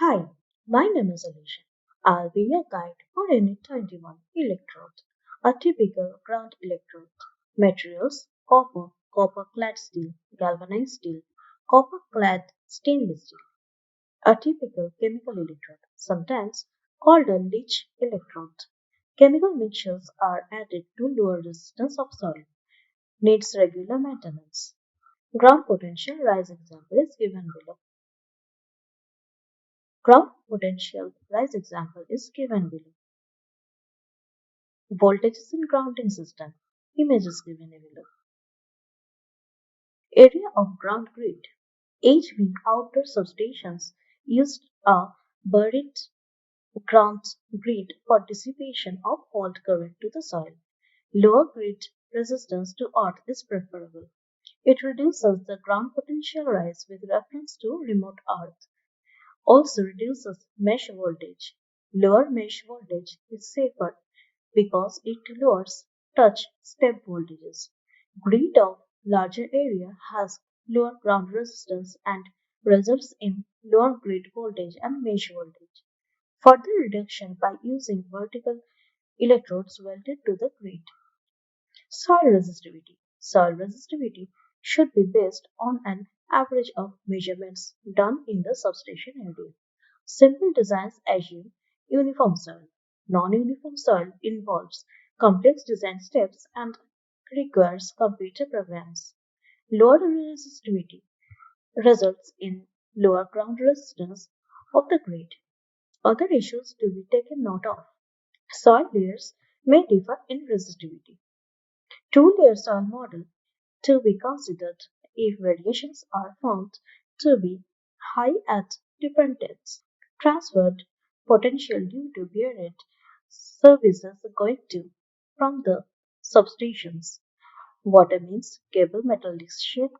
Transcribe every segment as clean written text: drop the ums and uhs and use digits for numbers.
Hi, my name is Alicia. I'll be your guide for Unit 21 Electrode. A typical ground electrode. Materials copper, copper clad steel, galvanized steel, copper clad stainless steel. A typical chemical electrode, sometimes called a leach electrode. Chemical mixtures are added to lower resistance of soil. Needs regular maintenance. Ground potential rise example is given below. Ground potential rise example is given below. Voltages in grounding system. Image is given below. Area of ground grid. HV outdoor substations used a buried ground grid for dissipation of fault current to the soil. Lower grid resistance to earth is preferable. It reduces the ground potential rise with reference to remote earth. Also reduces mesh voltage. Lower mesh voltage is safer because it lowers touch step voltages. Grid of larger area has lower ground resistance and results in lower grid voltage and mesh voltage. Further reduction by using vertical electrodes welded to the grid. Soil resistivity. Soil resistivity should be based on an average of measurements done in the substation area. Simple designs assume uniform soil. Non-uniform soil involves complex design steps and requires computer programs. Lower resistivity results in lower ground resistance of the grid. Other issues to be taken note of. Soil layers may differ in resistivity. Two-layer soil model to be considered if variations are found to be high at different depths. Transferred potential due to buried services going to from the substations. Water means cable metallic sheath.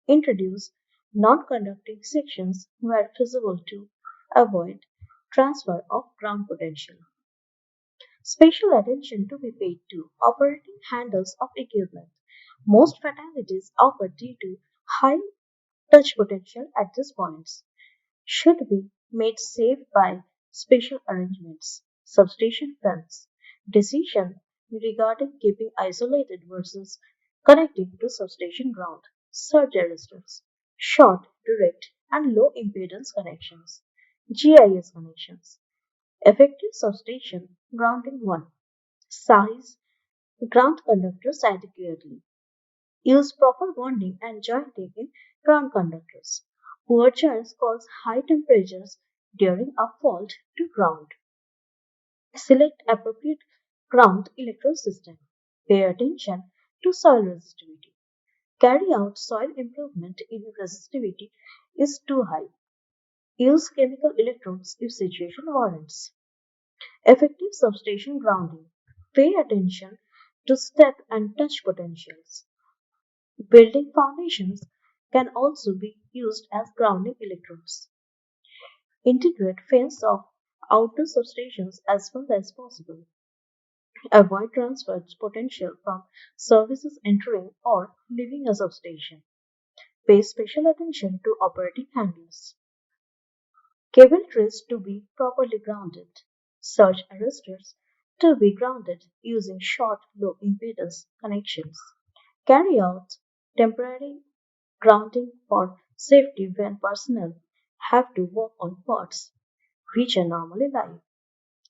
Introduce non-conducting sections where feasible to avoid transfer of ground potential. Special attention to be paid to operating handles of equipment. Most fatalities occur due to high touch potential at these points. Should be made safe by special arrangements. Substation fence. Decision regarding keeping isolated versus connecting to substation ground. Surge arresters. Short, direct, and low impedance connections. GIS connections. Effective substation grounding 1. Size ground conductors adequately. Use proper bonding and jointing in ground conductors. Poor choice cause high temperatures during a fault to ground. Select appropriate ground electrode system. Pay attention to soil resistivity. Carry out soil improvement if resistivity is too high. Use chemical electrodes if situation warrants. Effective substation grounding. Pay attention to step and touch potentials. Building foundations can also be used as grounding electrodes. Integrate fence of outdoor substations as far as possible. Avoid transfer potential from services entering or leaving a substation. Pay special attention to operating handles. Cable trays to be properly grounded. Surge arresters to be grounded using short low impedance connections. Carry out temporary grounding for safety when personnel have to work on parts which are normally live.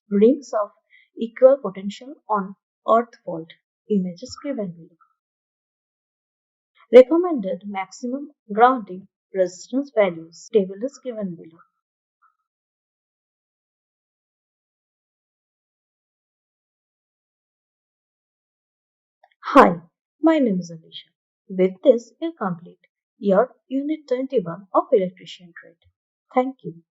Rings of equal potential on earth fault. Images given below. Recommended maximum grounding resistance values. Table is given below. Hi, my name is Alicia. With this, we complete your Unit 21 of Electrician Trade. Thank you.